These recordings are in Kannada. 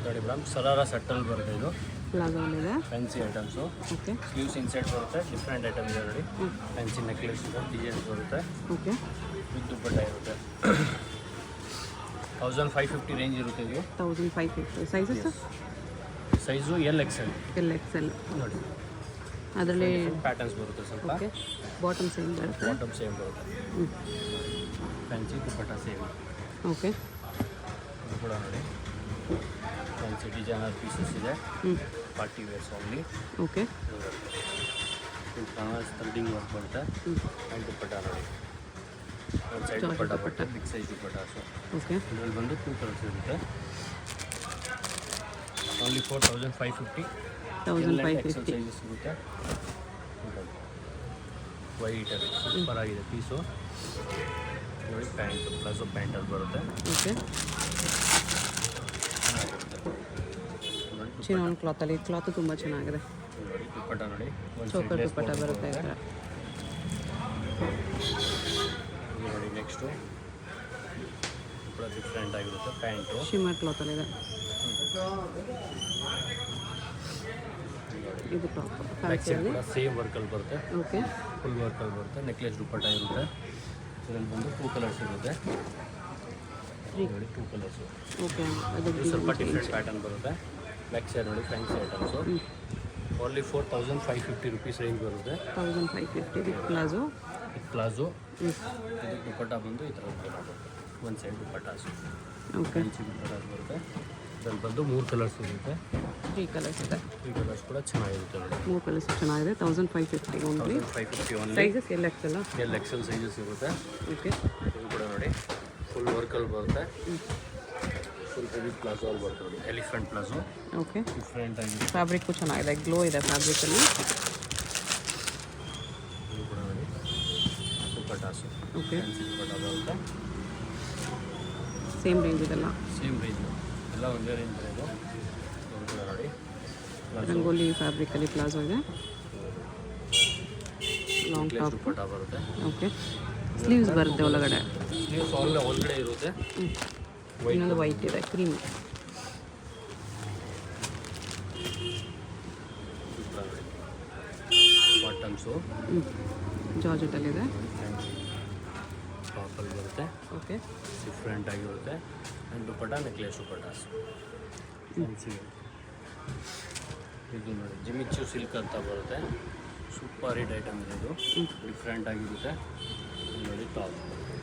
ನೋಡಿ ಮೇಡಮ್ ಸರಾರ ಸೆಟ್ಟಲ್ ಬರುತ್ತೆ ಇದು ಪ್ಲಾಜೋ ಇದೆ fancy items. Okay sleeves inside ಬರುತ್ತೆ, ಡಿಫ್ರೆಂಟ್ ಐಟಮ್ ಇದೆ ನೋಡಿ. ಫ್ಯಾನ್ಸಿ ನೆಕ್ಲೆಸ್ ಇದೆ, ಡಿಸೈನ್ಸ್ ಬರುತ್ತೆ, ಓಕೆ ವಿತ್ ದುಪ್ಪಟ್ಟ ಇರುತ್ತೆ. 1550 ರೇಂಜ್ ಇರುತ್ತೆ ಇದು. 1550 ಸೈಜಸ್ ಸೈಜು XL ನೋಡಿ. ಅದರಲ್ಲಿ ಪ್ಯಾಟರ್ನ್ಸ್ ಬರುತ್ತೆ ಸ್ವಲ್ಪ. ಓಕೆ ಬಾಟಮ್ ಸೇಮ್ ಬರುತ್ತೆ. ಬಾಟಮ್ ಸೇಮ್ ಬರುತ್ತೆ. Fancy dupatta same. ಓಕೆ ಇದು ಕೂಡ ನೋಡಿ ಫ್ಯಾನ್ಸಿ ಡಿಸೈನರ್ ಪೀಸಸ್ ಇದೆ. Party wears only. Okay studding work ಬರುತ್ತೆ. ಆ್ಯಂಡ್ ದುಪ್ಪಟ್ಟ ನೋಡಿ, ಒಂದು ಸೈಡ್ ದುಪ್ಪಟ್ಟ ಬರುತ್ತೆ, ಬಿಗ್ ಸೈಜ್ ದುಪ್ಪಟ್ಟಾಸು. ಓಕೆ ಇದರಲ್ಲಿ ಬಂದು 2 ಕಲರ್ಸ್ ಇರುತ್ತೆ. ಓನ್ಲಿ 4550. 1550 ಸೈಜಸ್ ಸಿಗುತ್ತೆ. ವೈಟ್ ಅದು ಸೂಪರ್ ಆಗಿದೆ ಪೀಸು ನೋಡಿ. ಪ್ಯಾಂಟು ಪ್ಲಸ್ ಪ್ಯಾಂಟಲ್ಲಿ ಬರುತ್ತೆ. ಓಕೆ ಚಿನಾನ್ ಕ್ಲಾತಲ್ಲಿ ಕ್ಲಾತು ತುಂಬ ಚೆನ್ನಾಗಿದೆ. ನೋಡಿ ದುಪ್ಪಟ್ಟ ನೋಡಿ, ಚೋಕರ್ ದುಪ್ಪಟ್ಟ ಬರುತ್ತೆ ಈ ಥರ. ನೋಡಿ ನೆಕ್ಸ್ಟು ಕೂಡ ಡಿಫ್ರೆಂಟ್ ಆಗಿರುತ್ತೆ. ಪ್ಯಾಂಟು ಶಿಮ್ಮರ್ ಕ್ಲಾತಲ್ಲಿದೆ. ಇದು ಟಾಪ್ ಫ್ಯಾನ್ಸಿಯಲ್ಲಿ ಕೂಡ ಸೇಮ್ ವರ್ಕಲ್ಲಿ ಬರುತ್ತೆ. ಓಕೆ ಫುಲ್ ವರ್ಕಲ್ಲಿ ಬರುತ್ತೆ. ನೆಕ್ಲೆಸ್ ದುಪ್ಪಟ್ಟ ಇರುತ್ತೆ. ಇದರಲ್ಲಿ ಬಂದು 2 ಕಲರ್ಸ್ ಇರುತ್ತೆ. ನೋಡಿ 2 ಕಲರ್ಸು. ಓಕೆ ಅದು ಸ್ವಲ್ಪ ಡಿಫ್ರೆಂಟ್ ಪ್ಯಾಟರ್ನ್ ಬರುತ್ತೆ. ಬ್ಯಾಕ್ ಸೈಡ್ ನೋಡಿ fancy items. Only 4550 rupees range ಬರುತ್ತೆ. 1550 ವಿತ್ ಪ್ಲಾಜೋ. ಪ್ಲಾಜೋ ಇದು ದುಪ್ಪಟ್ಟ ಬಂದು ಈ ಥರ ಬರುತ್ತೆ. ಒಂದು ಸೈಡ್ ದುಪ್ಪಟ್ಟಾಸು. ಓಕೆ ಫ್ಯಾನ್ಸಿ ದುಪ್ಪಟ್ಟಾಸ್ ಬರುತ್ತೆ. ಇದರಲ್ಲಿ ಬಂದು 3 ಕಲರ್ಸ್ ಇರುತ್ತೆ. 3 ಕಲರ್ಸ್ ಇದೆ. 3 ಕಲರ್ಸ್ ಕೂಡ ಚೆನ್ನಾಗಿರುತ್ತೆ ನೋಡಿ. 3 ಕಲರ್ಸ್ ಚೆನ್ನಾಗಿದೆ. 1550 only. 1550 only. Sizes XL XL sizes ಇರುತ್ತೆ. ಓಕೆ ಇದು ಕೂಡ ನೋಡಿ ಫುಲ್ ವರ್ಕಲ್ಲಿ ಬರುತ್ತೆ. ಫುಲ್ ಹೆವಿ ಪ್ಲಾಜೋ ಅಲ್ಲಿ ಬರುತ್ತೆ ನೋಡಿ, ಎಲಿಫೆಂಟ್ ಪ್ಲಾಜೋ. ಓಕೆ ಡಿಫ್ರೆಂಟ್ ಆಗಿದೆ. ಫ್ಯಾಬ್ರಿಕ್ಕು ಚೆನ್ನಾಗಿದೆ, ಗ್ಲೋ ಇದೆ ಫ್ಯಾಬ್ರಿಕಲ್ಲಿ. ಇದು ಕೂಡ ನೋಡಿ ದುಪ್ಪಟ್ಟಾಸು. ಓಕೆ ಫ್ಯಾನ್ಸಿ ದುಪ್ಪಟ್ಟ ಬರುತ್ತೆ. ಸೇಮ್ ರೇಂಜ್ ಇದೆಲ್ಲ. ಸೇಮ್ ರೇಂಜು ಎಲ್ಲ ಒಂದೇ ರೇಂಜ್ ಬರೋದು. ಇದು ಕೂಡ ನೋಡಿ ರಂಗೋಲಿ ಫ್ಯಾಬ್ರಿಕಲ್ಲಿ ಪ್ಲಾಜೋ ಇದೆ. ಲಾಂಗ್ ಟಾಪ್ ದುಪ್ಪಟ್ಟ ಬರುತ್ತೆ. ಓಕೆ ಸ್ಲೀವ್ಸ್ ಬರುತ್ತೆ ಒಳಗಡೆ. ಸ್ಲೀವ್ಸ್ ಒಳಗಡೆ ಇರುತ್ತೆ. ಇನ್ನೊಂದು ವೈಟ್ ಇದೆ, ಕ್ರೀಮ್. ಬಾಟಮ್ಸು ಜಾರ್ಜೆಟಲ್ಲಿದೆ. ಟಾಪಲ್ಲಿ ಬರುತ್ತೆ. ಓಕೆ ಡಿಫ್ರೆಂಟ್ ಆಗಿರುತ್ತೆ. And dupatta necklace dupattas fancy. ಇದು ನೋಡಿ ಜಿಮಿಚ್ಚು ಸಿಲ್ಕ್ ಅಂತ ಬರುತ್ತೆ. ಸೂಪರ್ ಹಿಟ್ ಐಟಮ್ ಇದೆ ಇದು. ಡಿಫ್ರೆಂಟ್ ಆಗಿರುತ್ತೆ. ನೋಡಿ ಟಾಪ್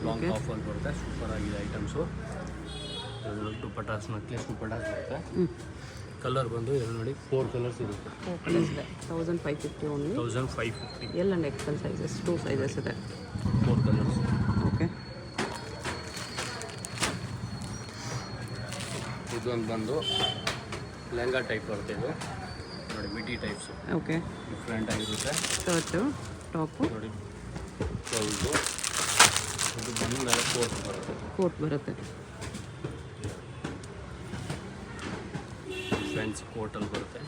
ಲಾಂಗ್ ಟಾಪಲ್ಲಿ ಬರುತ್ತೆ. ಸೂಪರ್ ಆಗಿದೆ ಐಟಮ್ಸು. ದುಪ್ಪಟ್ಟಾಸ್ ನೆಕ್ಲೆಸ್ ದುಪ್ಪಟ್ಟಾಸ್ ಬರುತ್ತೆ. ಕಲರ್ ಬಂದು ಇಲ್ಲಿ ನೋಡಿ 4 ಕಲರ್ಸ್ ಇರುತ್ತೆ. 4 ಕಲರ್ಸ್ ಇದೆ. 1550 only. 1550 L and XL sizes 2 sizes ಇದೆ. 4 ಕಲರ್ಸ್. ಓಕೆ ಇದೊಂದು ಬಂದು ಲೆಹಂಗಾ ಟೈಪ್ ಬರುತ್ತೆ. ಇದು ನೋಡಿ ಮಿಡಿ ಟೈಪ್ಸು. ಓಕೆ ಡಿಫ್ರೆಂಟ್ ಆಗಿರುತ್ತೆ. ಶರ್ಟು ಟಾಪು ನೋಡಿ ಬ್ಲೌಸು. ಇದು ಬಂದು ಮೇಲೆ ಕೋಟ್ ಬರುತ್ತೆ. ಫ್ಯಾನ್ಸಿ ಕೋಟಲ್ಲಿ ಬರುತ್ತೆ.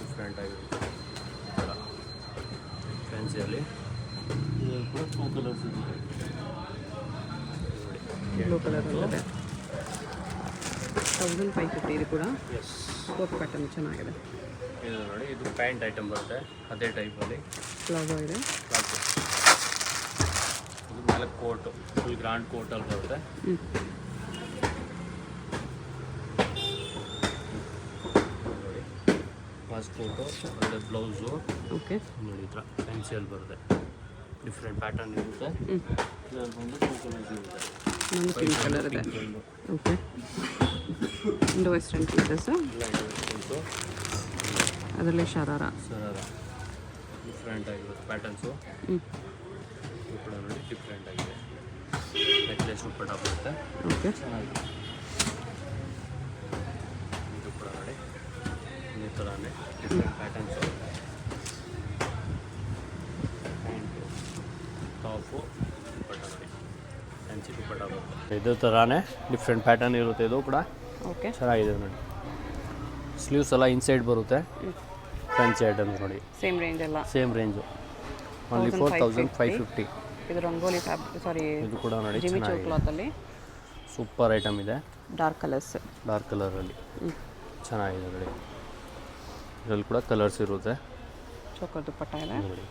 ಡಿಫ್ರೆಂಟ್ ಆಗಿರುತ್ತೆ. ಈ ಥರ ಫ್ಯಾನ್ಸಿಯಲ್ಲಿ ಕೂಡ 2 ಕಲರ್ಸ್ ಇರುತ್ತೆ. ಬ್ಲೂ ಕಲರ್ ಇದೆ. 1550 ಇದು ಕೂಡ. ಎಸ್ ಕೋಟ್ ಪ್ಯಾಟರ್ನ್ ಚೆನ್ನಾಗಿದೆ. ಇದು ನೋಡಿ ಇದು ಪ್ಯಾಂಟ್ ಐಟಮ್ ಬರುತ್ತೆ ಅದೇ ಟೈಪಲ್ಲಿ. ಪ್ಲಾಜೋ ಇದೆ. ಇದು ಮೇಲೆ ಕೋಟು ಫುಲ್ ಗ್ರ್ಯಾಂಡ್ ಕೋಟಲ್ಲಿ ಬರುತ್ತೆ. ನೋಡಿ ಫಸ್ಟ್ ಕೋಟು ಒಳ್ಳೆ ಬ್ಲೌಸು. ಓಕೆ ನೋಡಿ ಈ ಥರ ಫ್ಯಾನ್ಸಿಯಲ್ಲಿ ಬರುತ್ತೆ. ಡಿಫ್ರೆಂಟ್ ಪ್ಯಾಟರ್ನ್ ಇರುತ್ತೆ. ಇದರಲ್ಲಿ ಬಂದು 2 ಕಲರ್ಸ್ ಇರುತ್ತೆ. ಒಂದು ಪಿಂಕ್ ಕಲರ್ ಇದೆ. Okay Indo western pieces. ಅದರಲ್ಲೇ ಶರಾರ ಡಿಫ್ರೆಂಟ್ ಆಗಿರುತ್ತೆ ಪ್ಯಾಟರ್ನ್ಸು. ಇದು ಕೂಡ ನೋಡಿ ಡಿಫ್ರೆಂಟ್ ಆಗಿದೆ. ನೆಕ್ಲೆಸ್ ದುಪ್ಪಟ್ಟ ಬರುತ್ತೆ. ಓಕೆ ಚೆನ್ನಾಗಿದೆ. ಇದು ಕೂಡ ನೋಡಿ ಈ ಥರನೇ ಡಿಫ್ರೆಂಟ್ ಪ್ಯಾಟರ್ನ್ಸು. ಪ್ಯಾಂಟು ಟಾಪು ದುಪ್ಪಟ್ಟ ನೋಡಿ ಫ್ಯಾನ್ಸಿ ದುಪ್ಪಟ್ಟ ಬರುತ್ತೆ. ಇದು ಥರನೇ ಡಿಫ್ರೆಂಟ್ ಪ್ಯಾಟರ್ನ್ ಇರುತ್ತೆ. ಇದು ಕೂಡ ಓಕೆ ಚೆನ್ನಾಗಿದೆ ನೋಡಿ. ಸ್ಲೀವ್ಸ್ ಎಲ್ಲ ಇನ್ಸೈಡ್ ಬರುತ್ತೆ. ಫ್ಯಾನ್ಸಿ ಐಟಮ್ಸ್ ನೋಡಿ ಸೇಮ್ ರೇಂಜ್ ಎಲ್ಲ. Same range only 4550. ಇದು ರಂಗೋಲಿ ಸಾರಿ ಇದು ಕೂಡ ನೋಡಿ ಜಿಮಿಚು ಕ್ಲಾತಲ್ಲಿ ಸೂಪರ್ ಐಟಮ್ ಇದೆ. Dark colours. ಡಾರ್ಕ್ ಕಲರಲ್ಲಿ ಚೆನ್ನಾಗಿದೆ ನೋಡಿ. ಇದರಲ್ಲಿ ಕೂಡ ಕಲರ್ಸ್ ಇರುತ್ತೆ. ಚೋಕರ್ ದುಪ್ಪಟ್ಟ ಇದೆ ನೋಡಿ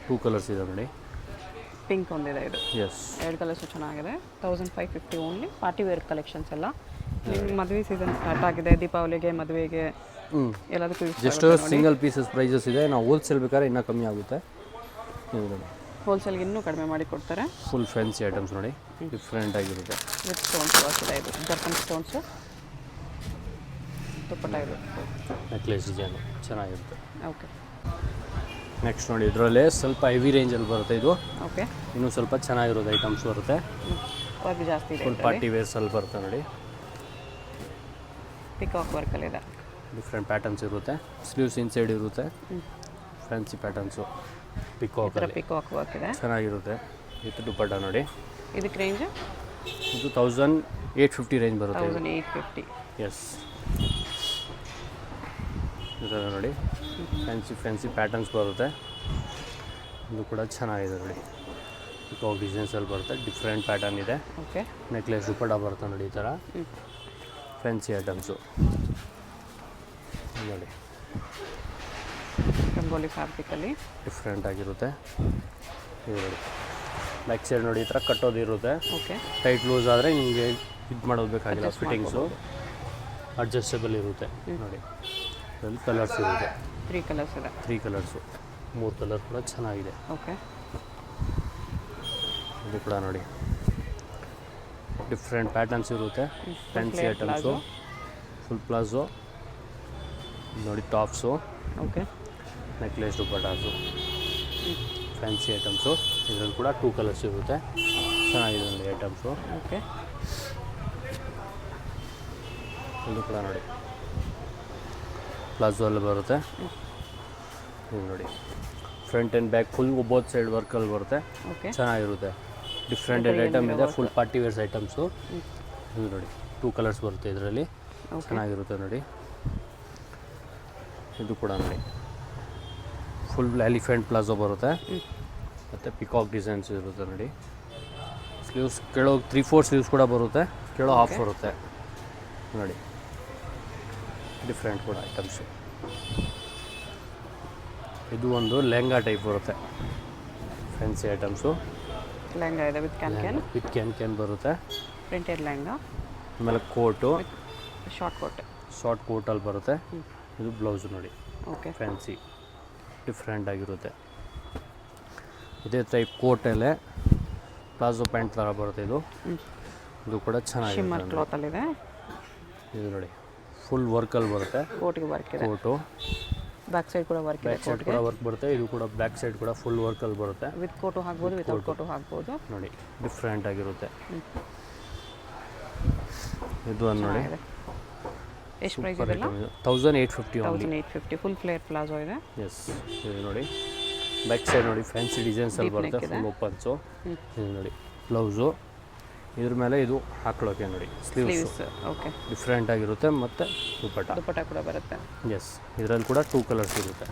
2 ಕಲರ್ಸ್ ಇದೆ ನೋಡಿ. ಪಿಂಕ್ ಒಂದಿದೆ ಇದು. ಎಸ್ 2 ಕಲರ್ಸು ಚೆನ್ನಾಗಿದೆ. 1550 ಓನ್ಲಿ. ಪಾರ್ಟಿ ವೇರ್ ಕಲೆಕ್ಷನ್ಸ್ ಎಲ್ಲ. ನಿಮ್ಮ ಮದುವೆ ಸೀಸನ್ ಸ್ಟಾರ್ಟ್ ಆಗಿದೆ, ದೀಪಾವಳಿಗೆ ಮದುವೆಗೆ ಎಲ್ಲದಕ್ಕೂ ಜಸ್ಟ್ ಸಿಂಗಲ್ ಪೀಸಸ್ ಪ್ರೈಸಸ್ ಇದೆ. ನಾವು ಹೋಲ್ಸೇಲ್ ಬೇಕಾದ್ರೆ ಇನ್ನೂ ಕಮ್ಮಿ ಆಗುತ್ತೆ. ನೋಡಿ ಹೋಲ್ಸೇಲ್ಗೆ ಇನ್ನೂ ಕಡಿಮೆ ಮಾಡಿ ಕೊಡ್ತಾರೆ. ಫುಲ್ ಫ್ಯಾನ್ಸಿ ಐಟಮ್ಸ್ ನೋಡಿ, ಡಿಫ್ರೆಂಟ್ ಆಗಿರುತ್ತೆ. ವಿತ್ ಸ್ಟೋನ್ಸ್ ವರ್ಕ್ ಇದೆ ಇದು. ಜರ್ಕನ್ ಸ್ಟೋನ್ಸು ದುಪ್ಪಟ್ಟ ಇದು. ನೆಕ್ಲೆಸ್ ಡಿಸೈನು ಚೆನ್ನಾಗಿರುತ್ತೆ. ಓಕೆ. ನೆಕ್ಸ್ಟ್ ನೋಡಿ ಇದರಲ್ಲೇ ಸ್ವಲ್ಪ ಹೆವಿ ರೇಂಜಲ್ಲಿ ಬರುತ್ತೆ ಇದು. ಓಕೆ. ಇನ್ನೂ ಸ್ವಲ್ಪ ಚೆನ್ನಾಗಿರೋದು ಐಟಮ್ಸ್ ಬರುತ್ತೆ. ವರ್ಕ್ ಜಾಸ್ತಿ ಇದೆ. ಫುಲ್ ಪಾರ್ಟಿ ವೇರ್ಸಲ್ಲಿ ಬರುತ್ತೆ ನೋಡಿ. ಪಿಕಾಕ್ ವರ್ಕಲ್ಲಿದೆ. ಡಿಫ್ರೆಂಟ್ ಪ್ಯಾಟರ್ನ್ಸ್ ಇರುತ್ತೆ. ಸ್ಲೀವ್ಸ್ ಇನ್ಸೈಡ್ ಇರುತ್ತೆ. ಫ್ಯಾನ್ಸಿ ಪ್ಯಾಟರ್ನ್ಸು ಪಿಕಾಕ್ ವರ್ಕ್ ಇದೆ. ಚೆನ್ನಾಗಿರುತ್ತೆ. ವಿತ್ ದುಪ್ಪಟ್ಟ ನೋಡಿ. ಇದಕ್ಕೆ ರೇಂಜ್ ಇದು 1850 ರೇಂಜ್ ಬರುತ್ತೆ. 1850. ಎಸ್ ಇದರ ನೋಡಿ ಫ್ಯಾನ್ಸಿ ಪ್ಯಾಟರ್ನ್ಸ್ ಬರುತ್ತೆ. ಇದು ಕೂಡ ಚೆನ್ನಾಗಿದೆ ನೋಡಿ. ಪಿಕಾಕ್ ಡಿಸೈನ್ಸಲ್ಲಿ ಬರುತ್ತೆ. ಡಿಫ್ರೆಂಟ್ ಪ್ಯಾಟರ್ನ್ ಇದೆ. ಓಕೆ. ನೆಕ್ಲೆಸ್ ದುಪ್ಪಟ್ಟ ಬರುತ್ತೆ ನೋಡಿ ಈ ಥರ. ಫ್ಯಾನ್ಸಿ ಐಟಮ್ಸು ನೋಡಿ. ರಂಗೋಲಿ ಫ್ಯಾಬ್ರಿಕಲ್ಲಿ ಡಿಫ್ರೆಂಟ್ ಆಗಿರುತ್ತೆ. ಇದು ನೋಡಿ ಬ್ಯಾಕ್ ಸೈಡ್ ನೋಡಿ ಈ ಥರ ಕಟ್ಟೋದು ಇರುತ್ತೆ. ಓಕೆ. ಟೈಟ್ ಲೂಸ್ ಆದರೆ ನಿಮಗೆ ಇದು ಮಾಡೋದು ಬೇಕಾಗಿಲ್ಲ. ಫಿಟ್ಟಿಂಗ್ಸು ಅಡ್ಜಸ್ಟಬಲ್ ಇರುತ್ತೆ ನೋಡಿ. ಇದರಲ್ಲಿ ಕಲರ್ಸ್ ಇರುತ್ತೆ. 3 ಕಲರ್ಸ್ ಇದೆ. 3 ಕಲರ್ಸು 3 ಕಲರ್ ಕೂಡ ಚೆನ್ನಾಗಿದೆ. ಓಕೆ. ಇದು ಕೂಡ ನೋಡಿ ಡಿಫ್ರೆಂಟ್ ಪ್ಯಾಟರ್ನ್ಸ್ ಇರುತ್ತೆ. ಫ್ಯಾನ್ಸಿ ಐಟಮ್ಸು ಫುಲ್ ಪ್ಲಾಜೋ ನೋಡಿ. Tops okay. Necklace dupattas fancy items. ಇದರಲ್ಲಿ ಕೂಡ 2 ಕಲರ್ಸ್ ಇರುತ್ತೆ. ಚೆನ್ನಾಗಿದೆ ನೋಡಿ ಐಟಮ್ಸು. ಓಕೆ. ಇದು ಕೂಡ ನೋಡಿ ಪ್ಲಾಜೋ ಅಲ್ಲಿ ಬರುತ್ತೆ. ಇದು ನೋಡಿ front and back full both side ವರ್ಕಲ್ಲಿ ಬರುತ್ತೆ. ಓಕೆ. ಚೆನ್ನಾಗಿರುತ್ತೆ. ಡಿಫ್ರೆಂಟೆಡ್ ಐಟಮ್ ಇದೆ. Full party wears items. ಇದು ನೋಡಿ 2 ಕಲರ್ಸ್ ಬರುತ್ತೆ ಇದರಲ್ಲಿ. ಚೆನ್ನಾಗಿರುತ್ತೆ ನೋಡಿ. ಇದು ಕೂಡ ನೋಡಿ ಫುಲ್ ಎಲಿಫೆಂಟ್ ಪ್ಲಾಜೋ ಬರುತ್ತೆ. ಮತ್ತು ಪಿಕಾಕ್ ಡಿಸೈನ್ಸ್ ಇರುತ್ತೆ ನೋಡಿ. ಸ್ಲೀವ್ಸ್ ಕೆಳಗೆ 3/4 ಸ್ಲೀವ್ಸ್ ಕೂಡ ಬರುತ್ತೆ. ಕೆಳಗೆ ಹಾಫ್ ಬರುತ್ತೆ ನೋಡಿ. ಡಿಫ್ರೆಂಟ್ ಕೂಡ ಐಟಮ್ಸು. ಇದು ಒಂದು ಲೆಹಂಗಾ ಟೈಪ್ ಬರುತ್ತೆ. Fancy items. ಲೆಹಂಗಾ ಇದೆ ವಿತ್ ಕ್ಯಾನ್ ಬರುತ್ತೆ. ಪ್ರಿಂಟೆಡ್ ಲೆಹಂಗಾ. ಆಮೇಲೆ ಕೋಟು ಶಾರ್ಟ್ ಕೋಟಲ್ಲಿ ಬರುತ್ತೆ. ಇದು ಬ್ಲೌಸು ನೋಡಿ. ಓಕೆ. ಫ್ಯಾನ್ಸಿ ಡಿಫ್ರೆಂಟ್ ಆಗಿರುತ್ತೆ. ಇದೇ ಟೈಪ್ ಕೋಟಲ್ಲೇ ಪ್ಲಾಜೋ ಪ್ಯಾಂಟ್ ಥರ ಬರುತ್ತೆ ಇದು. ಇದು ಕೂಡ ಚೆನ್ನಾಗಿದೆ. ಕ್ಲಾತಲ್ಲಿದೆ. ಇದು ನೋಡಿ ಫುಲ್ ವರ್ಕಲ್ಲಿ ಬರುತ್ತೆ. ಕೋಟಿಗೆ ವರ್ಕ್ ಇದೆ. ಕೋಟು ಬ್ಯಾಕ್ ಸೈಡ್ ಕೂಡ ವರ್ಕ್ ಇದೆ. ಬ್ಯಾಕ್ ಸೈಡ್ ಕೂಡ ವರ್ಕ್ ಬರುತ್ತೆ. ಇದು ಕೂಡ ಬ್ಯಾಕ್ ಸೈಡ್ ಕೂಡ ಫುಲ್ ವರ್ಕಲ್ಲಿ ಬರುತ್ತೆ. ವಿತ್ ಕೋಟು ಹಾಕ್ಬೋದು, ವಿತೌಟ್ ಕೋಟು ಹಾಕ್ಬೋದು ನೋಡಿ. ಡಿಫ್ರೆಂಟ್ ಆಗಿರುತ್ತೆ. ಇದು ಒಂದು ನೋಡಿ ಎಷ್ಟು ಪ್ರೈಸ್ ಇದೆಲ್ಲ? 1850 ಓನ್ಲಿ. 1850 ಫುಲ್ ಫ್ಲೇರ್ ಪ್ಲಾಜೋ ಇದೆ. ಎಸ್ ಇದು ನೋಡಿ ಬ್ಯಾಕ್ ಸೈಡ್ ನೋಡಿ ಫ್ಯಾನ್ಸಿ ಡಿಸೈನ್ಸಲ್ಲಿ ಬರುತ್ತೆ. ಫುಲ್ ಓಪನ್ಸು. ಇದು ನೋಡಿ ಬ್ಲೌಸು. ಇದ್ರ ಮೇಲೆ ಇದು ಹಾಕೊಳ್ಳೋಕೆ ನೋಡಿ ಸ್ಲೀವ್ಸ್. ಓಕೆ. ಡಿಫ್ರೆಂಟ್ ಆಗಿರುತ್ತೆ. ಮತ್ತು ದುಪ್ಪಟ್ಟ ಕೂಡ ಬರುತ್ತೆ. ಎಸ್ ಇದರಲ್ಲಿ ಕೂಡ 2 ಕಲರ್ಸ್ ಇರುತ್ತೆ.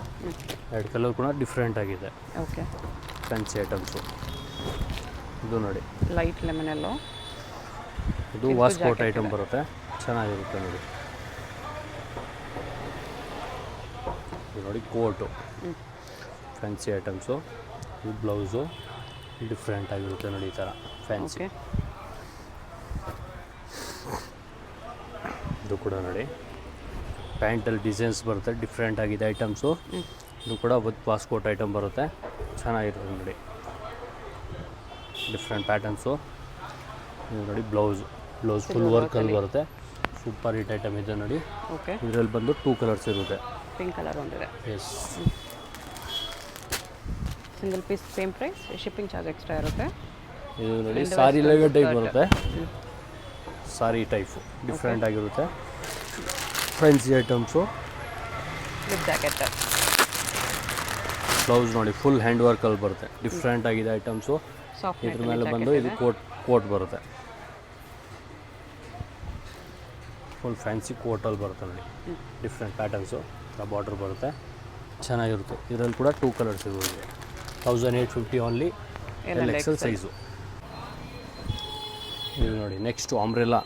2 ಕಲರ್ ಕೂಡ ಡಿಫ್ರೆಂಟ್ ಆಗಿದೆ. ಓಕೆ. Fancy items. ಇದು ನೋಡಿ ಲೈಟ್ ಲೆಮನ್ ಎಲ್ಲೋ. ಇದು ವಾಸ್ಕೋಟ್ ಐಟಮ್ ಬರುತ್ತೆ. ಚೆನ್ನಾಗಿರುತ್ತೆ ನೋಡಿ. ಇದು ನೋಡಿ ಕೋಟು ಫ್ಯಾನ್ಸಿ ಐಟಮ್ಸು. ಇದು ಬ್ಲೌಸು ಡಿಫ್ರೆಂಟ್ ಆಗಿರುತ್ತೆ ನೋಡಿ ಈ ಥರ ಫ್ಯಾನ್ಸಿ. ಇದು ಕೂಡ ನೋಡಿ ಪ್ಯಾಂಟಲ್ಲಿ ಡಿಸೈನ್ಸ್ ಬರುತ್ತೆ. ಡಿಫ್ರೆಂಟ್ ಆಗಿದೆ ಐಟಮ್ಸು. ಇದು ಕೂಡ ವಾಸ್ಕೋಟ್ ಐಟಮ್ ಬರುತ್ತೆ. ಚೆನ್ನಾಗಿರುತ್ತೆ ನೋಡಿ. Different patterns. ಇದು ನೋಡಿ ಬ್ಲೌಸ್ ಫುಲ್ ವರ್ಕಲ್ಲಿ ಬರುತ್ತೆ. ಸೂಪರ್ ಹಿಟ್ ಐಟಮ್ ಇದೆ ನೋಡಿ. ಓಕೆ. ಇದರಲ್ಲಿ ಬಂದು 2 ಕಲರ್ಸ್ ಇರುತ್ತೆ. ಪಿಂಕ್ ಕಲರ್ ಒಂದಿದೆ. Yes single piece same price. Shipping charge extra ಇರುತ್ತೆ. ಇದು ನೋಡಿ ಸಾರಿ ಲೆಗೆ ಟೈಪ್ ಬರುತ್ತೆ. ಸಾರಿ ಟೈಪು ಡಿಫ್ರೆಂಟ್ ಆಗಿರುತ್ತೆ. Fancy items with jacket. Blouse ನೋಡಿ ಫುಲ್ ಹ್ಯಾಂಡ್ ವರ್ಕಲ್ಲಿ ಬರುತ್ತೆ. ಡಿಫ್ರೆಂಟ್ ಆಗಿದೆ ಐಟಮ್ಸು. ಇದ್ರ ಮೇಲೆ ಬಂದು ಇದು ಕೋಟ್ ಬರುತ್ತೆ. ಫುಲ್ ಫ್ಯಾನ್ಸಿ ಕೋಟಲ್ಲಿ ಬರುತ್ತೆ ನೋಡಿ. Different patterns. ಬಾರ್ಡರ್ ಬರುತ್ತೆ. ಚೆನ್ನಾಗಿರುತ್ತೆ. ಇದರಲ್ಲಿ ಕೂಡ 2 ಕಲರ್ಸ್ ಇರುತ್ತೆ. 1850 ಓನ್ಲಿ. XL size. ಇದು ನೋಡಿ ನೆಕ್ಸ್ಟು ಅಂಬ್ರೆಲಾ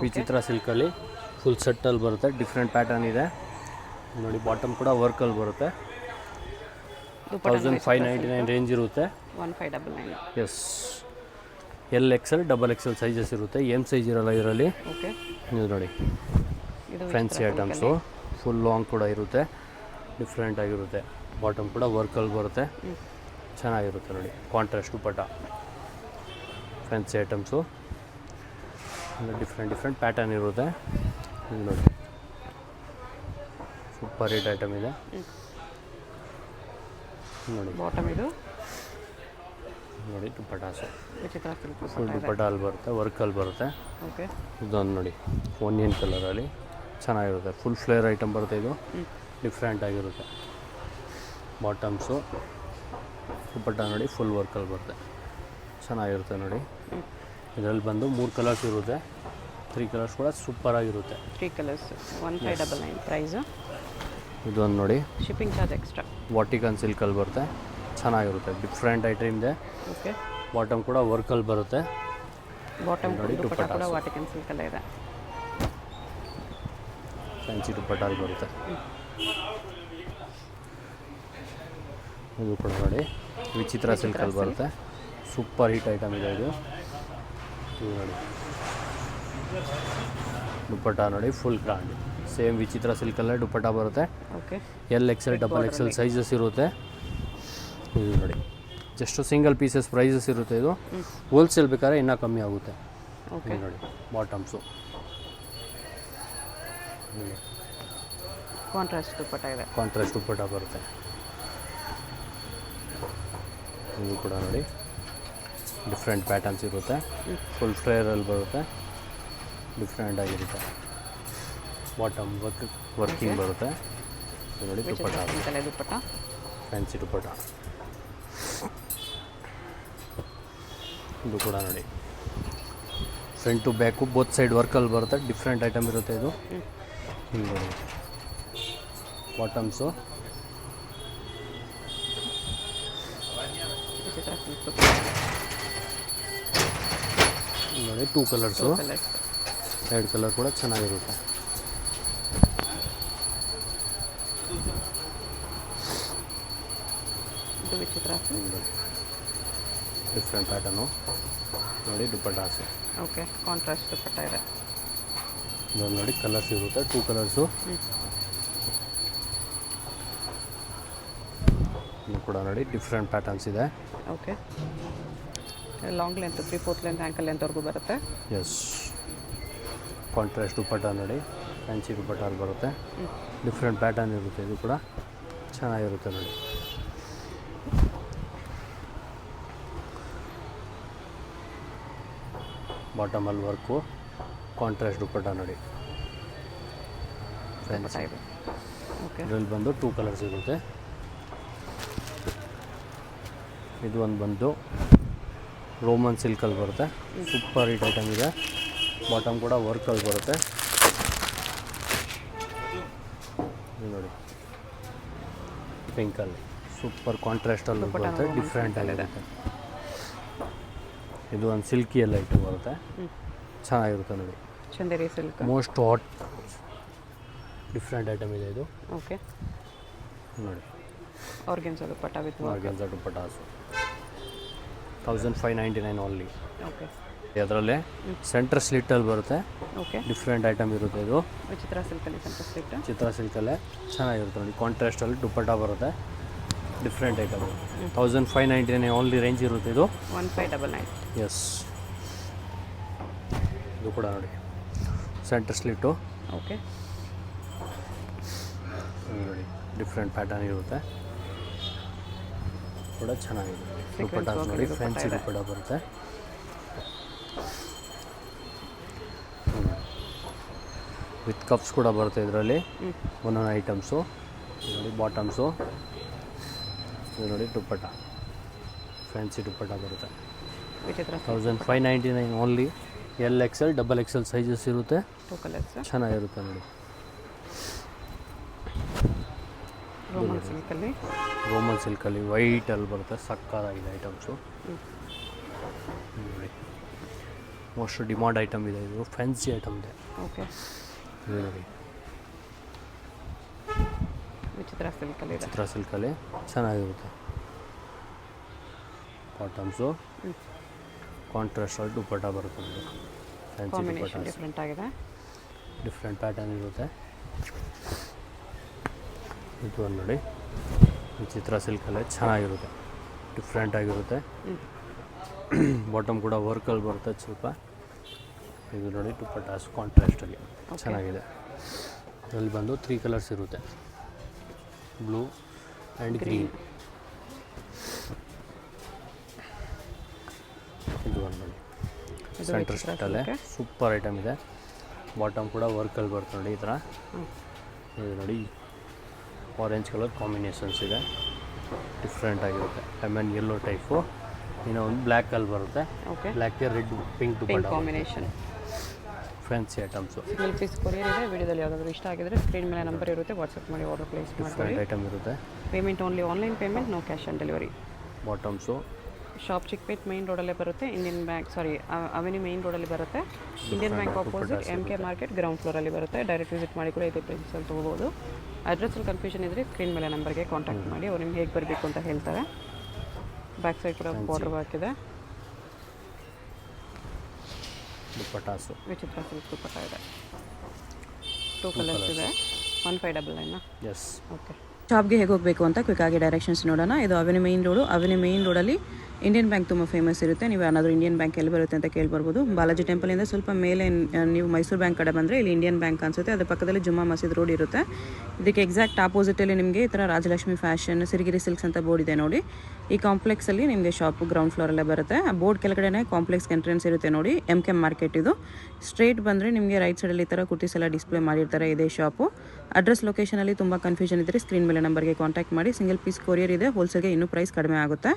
ವಿಚಿತ್ರ ಸಿಲ್ಕಲ್ಲಿ ಫುಲ್ ಸೆಟ್ಟಲ್ಲಿ ಬರುತ್ತೆ, ಡಿಫ್ರೆಂಟ್ ಪ್ಯಾಟರ್ನ್ ಇದೆ ನೋಡಿ. ಬಾಟಮ್ ಕೂಡ ವರ್ಕಲ್ಲಿ ಬರುತ್ತೆ. 1599 ರೇಂಜ್ ಇರುತ್ತೆ. 1599. ಎಸ್, XL XXL ಸೈಜಸ್ ಇರುತ್ತೆ, ಸೈಜ್ ಇರಲ್ಲ ಇದರಲ್ಲಿ. ಓಕೆ, ನೀವು ನೋಡಿ ಇದು ಫ್ಯಾನ್ಸಿ ಐಟಮ್ಸು, ಫುಲ್ ಲಾಂಗ್ ಕೂಡ ಇರುತ್ತೆ, ಡಿಫ್ರೆಂಟ್ ಆಗಿರುತ್ತೆ. ಬಾಟಮ್ ಕೂಡ ವರ್ಕಲ್ಲಿ ಬರುತ್ತೆ, ಚೆನ್ನಾಗಿರುತ್ತೆ ನೋಡಿ. ಕಾಂಟ್ರಾಸ್ಟ್ ದುಪ್ಪಟ್ಟ, ಫ್ಯಾನ್ಸಿ ಐಟಮ್ಸು, ಡಿಫ್ರೆಂಟ್ ಪ್ಯಾಟರ್ನ್ ಇರುತ್ತೆ. ಇದು ನೋಡಿ ಸೂಪರ್ ಹಿಟ್ ಐಟಮ್ ಇದೆ ನೋಡಿ. ಬಾಟಮ್ ಇದು ನೋಡಿ ದುಪ್ಪಟ್ಟಾಸು ವಿಚಿತ್ರ ಸಿಲ್ಕ್ ಫುಲ್ ದುಪ್ಪಟ್ಟ ಅಲ್ಲಿ ಬರುತ್ತೆ, ವರ್ಕಲ್ಲಿ ಬರುತ್ತೆ. ಓಕೆ, ಇದೊಂದು ನೋಡಿ ಓನಿಯನ್ ಕಲರಲ್ಲಿ ಚೆನ್ನಾಗಿರುತ್ತೆ, ಫುಲ್ ಫ್ಲೇರ್ ಐಟಮ್ ಬರುತ್ತೆ. ಇದು ಡಿಫ್ರೆಂಟ್ ಆಗಿರುತ್ತೆ. ಬಾಟಮ್ಸು ದುಪ್ಪಟ್ಟ ನೋಡಿ ಫುಲ್ ವರ್ಕಲ್ಲಿ ಬರುತ್ತೆ, ಚೆನ್ನಾಗಿರುತ್ತೆ ನೋಡಿ. ಇದರಲ್ಲಿ ಬಂದು 3 ಕಲರ್ಸ್ ಇರುತ್ತೆ, 3 ಕಲರ್ಸ್ ಕೂಡ ಸೂಪರಾಗಿರುತ್ತೆ. 3 ಕಲರ್ಸ್ 1599 ಪ್ರೈಸು. ಇದೊಂದು ನೋಡಿ ಶಿಪ್ಪಿಂಗ್ ಚಾರ್ಜ್ ಎಕ್ಸ್ಟ್ರಾ. ವಾಟಿಕನ್ ಸಿಲ್ಕಲ್ಲಿ ಬರುತ್ತೆ, ಚೆನ್ನಾಗಿರುತ್ತೆ, ಡಿಫ್ರೆಂಟ್ ಐಟಮ್ ಇದೆ. ಓಕೆ, ಬಾಟಮ್ ಕೂಡ ವರ್ಕಲ್ಲಿ ಬರುತ್ತೆ. ಬಾಟಮ್ ನೋಡಿ ದುಪ್ಪಟ್ಟ ದುಪ್ಪಟ್ಟ ಕೂಡ ವಾಟಿಕನ್ ಸಿಲ್ಕಲ್ಲೇ ಇದೆ. ಫ್ಯಾನ್ಸಿ ದುಪ್ಪಟ್ಟಲ್ಲಿ ಬರುತ್ತೆ. ಇದು ಕೂಡ ನೋಡಿ ವಿಚಿತ್ರ ಸಿಲ್ಕಲ್ಲಿ ಬರುತ್ತೆ, ಸೂಪರ್ ಹಿಟ್ ಐಟಮ್ ಇದೆ ಇದು. ಇದು ನೋಡಿ ದುಪ್ಪಟ್ಟ ನೋಡಿ ಫುಲ್ ಗ್ರ್ಯಾಂಡ್, ಸೇಮ್ ವಿಚಿತ್ರ ಸಿಲ್ಕಲ್ಲೇ ದುಪ್ಪಟ್ಟ ಬರುತ್ತೆ. ಓಕೆ, XL XXL ಸೈಜಸ್ ಇರುತ್ತೆ. ಇದು ನೋಡಿ ಜಸ್ಟ್ ಸಿಂಗಲ್ ಪೀಸಸ್ ಪ್ರೈಸಸ್ ಇರುತ್ತೆ. ಇದು ಹೋಲ್ಸೇಲ್ ಬೇಕಾದ್ರೆ ಇನ್ನೂ ಕಮ್ಮಿ ಆಗುತ್ತೆ. ಓಕೆ, ನೋಡಿ ಬಾಟಮ್ಸು ಕಾಂಟ್ರಾಸ್ಟ್ ದುಪ್ಪಟ್ಟ ಇದೆ, ಕಾಂಟ್ರಾಸ್ಟ್ ದುಪ್ಪಟ್ಟ ಬರುತ್ತೆ. ಇದು ಕೂಡ ನೋಡಿ ಡಿಫ್ರೆಂಟ್ ಪ್ಯಾಟರ್ನ್ಸ್ ಇರುತ್ತೆ, ಫುಲ್ ಫ್ಲೇರಲ್ಲಿ ಬರುತ್ತೆ, ಡಿಫ್ರೆಂಟ್ ಆಗಿರುತ್ತೆ. ಬಾಟಮ್ ವರ್ಕಿಂಗ್ ಬರುತ್ತೆ. ಇದು ನೋಡಿ ದುಪ್ಪಟ್ಟ, ಸಿಲ್ಕಲ್ಲೇ ದುಪ್ಪಟ್ಟ, ಫ್ಯಾನ್ಸಿ ದುಪ್ಪಟ್ಟ. ಇದು ಕೂಡ ನೋಡಿ front to back both side ವರ್ಕಲ್ಲಿ ಬರುತ್ತೆ, ಡಿಫ್ರೆಂಟ್ ಐಟಮ್ ಇರುತ್ತೆ. ಇದು ಹಿಂಗೆ ನೋಡಿ ಬಾಟಮ್ಸು ವಿಚಿತ್ರ ಸಿಲ್ಕ್ ನೋಡಿ 2 ಕಲರ್ಸು, ಕಲರ್ಸ್. 2 ಕಲರ್ ಕೂಡ ಚೆನ್ನಾಗಿರುತ್ತೆ. ಇದು ವಿಚಿತ್ರ ಡಿಫ್ರೆಂಟ್ ಪ್ಯಾಟರ್ನು ನೋಡಿ ದುಪ್ಪಟ್ಟಾಸು. ಓಕೆ, ಕಾಂಟ್ರಾಸ್ಟ್ ದುಪ್ಪಟ್ಟ ಇದೆ. ಇದೊಂದು ನೋಡಿ ಕಲರ್ಸ್ ಇರುತ್ತೆ, 2 ಕಲರ್ಸು. ಇದು ಕೂಡ ನೋಡಿ ಡಿಫ್ರೆಂಟ್ ಪ್ಯಾಟರ್ನ್ಸ್ ಇದೆ. Okay, long length 3/4 length ankle ಲೆಂತ್ವರೆಗೂ ಬರುತ್ತೆ. ಎಸ್, ಕಾಂಟ್ರಾಸ್ಟ್ ದುಪ್ಪಟ್ಟ ನೋಡಿ ಫ್ಯಾನ್ಸಿ ದುಪ್ಪಟ್ಟಲ್ಲಿ ಬರುತ್ತೆ, ಡಿಫ್ರೆಂಟ್ ಪ್ಯಾಟರ್ನ್ ಇರುತ್ತೆ. ಇದು ಕೂಡ ಚೆನ್ನಾಗಿರುತ್ತೆ ನೋಡಿ. ಬಾಟಮಲ್ಲಿ ವರ್ಕು, ಕಾಂಟ್ರಾಸ್ಟ್ ದುಪ್ಪಟ್ಟ ನೋಡಿ ಫ್ಯಾನ್ಸಿ. ಇದೆ. ಓಕೆ, ಇದರಲ್ಲಿ ಬಂದು 2 ಕಲರ್ಸ್ ಇರುತ್ತೆ. ಇದು ಒಂದು ಬಂದು ರೋಮನ್ ಸಿಲ್ಕಲ್ಲಿ ಬರುತ್ತೆ, ಸೂಪರ್ ಹಿಟ್ ಐಟಮ್ ಇದೆ. ಬಾಟಮ್ ಕೂಡ ವರ್ಕಲ್ಲಿ ಬರುತ್ತೆ. ಇದು ನೋಡಿ ಪಿಂಕಲ್ಲಿ ಸೂಪರ್ ಕಾಂಟ್ರಾಸ್ಟಲ್ಲಿ ಬರುತ್ತೆ, ಡಿಫ್ರೆಂಟ್ ಆಗಿರುತ್ತೆ. ಇದು ಒಂದು ಸಿಲ್ಕಿಯಲ್ಲಿ ಐಟಮ್ ಬರುತ್ತೆ, ಚೆನ್ನಾಗಿರುತ್ತೆ ನೋಡಿ. Chanderi silk, most hot different item ಇದೆ ಇದು. ಓಕೆ, ನೋಡಿ organza dupatta with organza dupattas 1599 only. Okay, ಅದರಲ್ಲೇ ಸೆಂಟರ್ ಸ್ಲಿಟ್ಟಲ್ಲಿ ಬರುತ್ತೆ, ಓಕೆ, ಡಿಫ್ರೆಂಟ್ ಐಟಮ್ ಇರುತ್ತೆ. ಇದು ವಿಚಿತ್ರ ಸಿಲ್ಕಲ್ಲಿ ಸೆಂಟರ್ ಸ್ಲಿಟ್, ಚಿತ್ರ ಸಿಲ್ಕಲ್ಲೇ ಚೆನ್ನಾಗಿರುತ್ತೆ ನೋಡಿ. ಕಾಂಟ್ರಾಸ್ಟಲ್ಲಿ ದುಪ್ಪಟ್ಟ ಬರುತ್ತೆ, ಡಿಫ್ರೆಂಟ್ ಐಟಮ್. 1599 ಓನ್ಲಿ ರೇಂಜ್ ಇರುತ್ತೆ ಇದು. 1599. ಎಸ್, ಇದು ಕೂಡ ನೋಡಿ ಸೆಂಟರ್ ಸ್ಲಿಟ್ಟು ಓಕೆ, ನೋಡಿ ಡಿಫ್ರೆಂಟ್ ಪ್ಯಾಟರ್ನ್ ಇರುತ್ತೆ, ಕೂಡ ಚೆನ್ನಾಗಿದೆ. ದುಪ್ಪಟ್ಟ ನೋಡಿ ಫ್ಯಾನ್ಸಿ ದುಪ್ಪಟ್ಟ ಬರುತ್ತೆ. ವಿತ್ ಕಪ್ಸ್ ಕೂಡ ಬರುತ್ತೆ ಇದರಲ್ಲಿ, ಒಂದೊಂದು ಐಟಮ್ಸು ನೋಡಿ. ಬಾಟಮ್ಸು ಇದು ನೋಡಿ ದುಪ್ಪಟ್ಟ, ಫ್ಯಾನ್ಸಿ ದುಪ್ಪಟ್ಟ ಬರುತ್ತೆ. ವಿಚಿತ್ರ 1599 ಓನ್ಲಿ. XL XXL ಸೈಜಸ್ ಇರುತ್ತೆ, 2 ಕಲರ್ಸ್. ಚೆನ್ನಾಗಿರುತ್ತೆ ನೋಡಿ. ರೋಮನ್ ಸಿಲ್ಕಲ್ಲಿ, ರೋಮನ್ ಸಿಲ್ಕಲ್ಲಿ ವೈಟಲ್ಲಿ ಬರುತ್ತೆ, ಸಕ್ಕತ್ತಾಗಿದೆ ಐಟಮ್ಸು ನೋಡಿ. ಮೋಸ್ಟ್ ಡಿಮಾಂಡ್ ಐಟಮ್ ಇದೆ ಇದು, ಫ್ಯಾನ್ಸಿ ಐಟಮ್ ಇದೆ. ಓಕೆ, ಇದು ನೋಡಿ ವಿಚಿತ್ರ ಸಿಲ್ಕಲ್ಲಿ ಇದೆ. ಚಿತ್ರ ಸಿಲ್ಕಲ್ಲಿ ಚೆನ್ನಾಗಿರುತ್ತೆ. ಬಾಟಮ್ಸು ಕಾಂಟ್ರಾಸ್ಟಲ್ಲಿ ದುಪ್ಪಟ್ಟ ಬರುತ್ತೆ ನೋಡಿ. ಫ್ಯಾನ್ಸಿ ಕಾಂಬಿನೇಷನ್ ಡಿಫ್ರೆಂಟ್ ಆಗಿದೆ. ಡಿಫ್ರೆಂಟ್ ಪ್ಯಾಟರ್ನ್ ಇರುತ್ತೆ. ಇದು ಒಂದು ನೋಡಿ ಚಿತ್ರ ಸಿಲ್ಕಲ್ಲೇ ಚೆನ್ನಾಗಿರುತ್ತೆ, ಡಿಫ್ರೆಂಟ್ ಆಗಿರುತ್ತೆ. ಬಾಟಮ್ ಕೂಡ ವರ್ಕಲ್ಲಿ ಬರುತ್ತೆ ಸ್ವಲ್ಪ. ಇದು ನೋಡಿ ದುಪ್ಪಟ್ಟಾಸ್ ಕಾಂಟ್ರಾಸ್ಟಲ್ಲಿ ಚೆನ್ನಾಗಿದೆ. ಇದರಲ್ಲಿ ಬಂದು 3 ಕಲರ್ಸ್ ಇರುತ್ತೆ, ಬ್ಲೂ ಆ್ಯಂಡ್ ಗ್ರೀನ್. ಇದು ಒಂದು ನೋಡಿ ಸೆಂಟ್ರ್ ಸ್ಟಲ್ಲೇ ಸೂಪರ್ ಐಟಮ್ ಇದೆ. ಬಾಟಮ್ ಕೂಡ ವರ್ಕಲ್ಲಿ ಬರುತ್ತೆ ನೋಡಿ ಈ ಥರ. ಇದು ನೋಡಿ ಆರೆಂಜ್ ಕಲರ್ ಕಾಂಬಿನೇಷನ್ಸ್ ಇದೆ, ಡಿಫ್ರೆಂಟ್ ಆಗಿರುತ್ತೆ. ಲೆಮನ್ ಯೆಲ್ಲೋ ಟೈಪು, ಇನ್ನೂ ಒಂದು ಬ್ಲ್ಯಾಕಲ್ಲಿ ಬರುತ್ತೆ. ಓಕೆ, ಬ್ಲ್ಯಾಕ್ಗೆ red pink pink combination. Fancy items. Single piece courier ಇದೆ. ವಿಡಿಯೋದಲ್ಲಿ ಯಾವುದಾದ್ರೂ ಇಷ್ಟ ಆಗಿದ್ರೆ ಸ್ಕ್ರೀನ್ ಮೇಲೆ ನಂಬರ್ ಇರುತ್ತೆ, ವಾಟ್ಸಪ್ ಮಾಡಿ ಆರ್ಡರ್ ಪ್ಲೇಸ್ ಮಾಡ್ಕೊಳ್ಳಿ. ಡಿಫ್ರೆಂಟ್ ಐಟಮ್ ಇರುತ್ತೆ. Payment only online payment, no cash on delivery. Bottoms shop Chickpet main ರೋಡಲ್ಲೇ ಬರುತ್ತೆ. ಇಂಡಿಯನ್ ಬ್ಯಾಂಕ್ ಅವೆನ್ಯೂ ಮೇನ್ ರೋಡಲ್ಲಿ ಬರುತ್ತೆ. Indian bank opposite MK market ground ಫ್ಲೋರಲ್ಲಿ ಬರುತ್ತೆ. ಡೈರೆಕ್ಟ್ ವಿಸಿಟ್ ಮಾಡಿ ಕೂಡ ಇದೇ ಪ್ರೈಸಲ್ಲಿ ತೊಗೋಬೋದು. ಅಡ್ರೆಸ್ಸಲ್ಲಿ ಕನ್ಫ್ಯೂಷನ್ ಇದ್ದರೆ ಸ್ಕ್ರೀನ್ ಮೇಲೆ ನಂಬರ್ಗೆ ಕಾಂಟ್ಯಾಕ್ಟ್ ಮಾಡಿ, ಅವ್ರು ನಿಮ್ಗೆ ಹೇಗೆ ಬರಬೇಕು ಅಂತ ಹೇಳ್ತಾರೆ. ಬ್ಯಾಕ್ ಸೈಡ್ ಕೂಡ ಬಾರ್ಡರ್ ಹಾಕಿದೆ. ದುಪ್ಪಟ್ಟಾಸು ವಿಚಿತ್ರ ಸಿಲ್ಕ್ ದುಪ್ಪಟ್ಟ ಇದೆ. 2 ಕಲರ್ಸ್ ಇದೆ. 1599. ಎಸ್. ಓಕೆ, ಶಾಪ್ಗೆ ಹೇಗೆ ಹೋಗಬೇಕು ಅಂತ ಕ್ವಿಕ್ಕಾಗಿ ಡೈರೆಕ್ಷನ್ಸ್ ನೋಡೋಣ. ಇದು ಅವೆನ್ಯೂ ಮೇನ್ ರೋಡಲ್ಲಿ ಇಂಡಿಯನ್ ಬ್ಯಾಂಕ್ ತುಂಬ ಫೇಮಸ್ ಇರುತ್ತೆ. ನೀವು ಏನಾದರೂ ಇಂಡಿಯನ್ ಬ್ಯಾಂಕ್ ಎಲ್ಲಿ ಬರುತ್ತೆ ಅಂತ ಕೇಳ್ಬರ್ಬೋದು. ಬಾಲಾಜಿ ಟೆಂಪಲಿಂದ ಸ್ವಲ್ಪ ಮೇಲೆ ನೀವು ಮೈಸೂರು ಬ್ಯಾಂಕ್ ಕಡೆ ಬಂದರೆ ಇಲ್ಲಿ ಇಂಡಿಯನ್ ಬ್ಯಾಂಕ್ ಅನಿಸುತ್ತೆ. ಅದ್ರ ಪಕ್ಕದಲ್ಲಿ ಜುಮ್ಮಾ ಮಸೀದ್ ರೋಡ್ ಇರುತ್ತೆ. ಇದಕ್ಕೆ ಎಕ್ಸಾಕ್ಟ್ ಆಪೋಸಿಟಲ್ಲಿ ನಿಮಗೆ ಈ ಥರ ರಾಜಲಕ್ಷ್ಮಿ ಫ್ಯಾಷನ್, ಸಿರಿಗಿರಿ ಸಿಲ್ಕ್ಸ್ ಅಂತ ಬೋರ್ಡ್ ಇದೆ ನೋಡಿ. ಈ ಕಾಂಪ್ಲೆಕ್ಸಲ್ಲಿ ನಿಮಗೆ ಶಾಪ್ ಗ್ರೌಂಡ್ ಫ್ಲೋರಲ್ಲೇ ಬರುತ್ತೆ. ಆ ಬೋರ್ಡ್ ಕೆಳಗಡೆ ಕಾಂಪ್ಲೆಕ್ಸ್ ಎಂಟ್ರೆನ್ಸ್ ಇರುತ್ತೆ ನೋಡಿ. MK ಮಾರ್ಕೆಟ್ ಇದು. ಸ್ಟ್ರೇಟ್ ಬಂದರೆ ನಿಮಗೆ ರೈಟ್ ಸೈಡಲ್ಲಿ ಈ ಥರ ಕುರ್ತೀಸ್ ಎಲ್ಲ ಡಿಸ್ಪ್ಲೇ ಮಾಡಿರ್ತಾರೆ. ಇದೇ ಶಾಪು. ಅಡ್ರೆಸ್ ಲೊಕೇಶನಲ್ಲಿ ತುಂಬ ಕನ್ಫ್ಯೂಷನ್ ಇದ್ದರೆ ಸ್ಕ್ರೀನ್ ಮೇಲೆ ನಂಬರ್ಗೆ ಕಾಂಟ್ಯಾಕ್ಟ್ ಮಾಡಿ. ಸಿಂಗಲ್ ಪೀಸ್ ಕೊರಿಯರ್ ಇದೆ. ಹೋಲ್ಸೇಲ್ಗೆ ಇನ್ನೂ ಪ್ರೈಸ್ ಕಡಿಮೆ ಆಗುತ್ತೆ.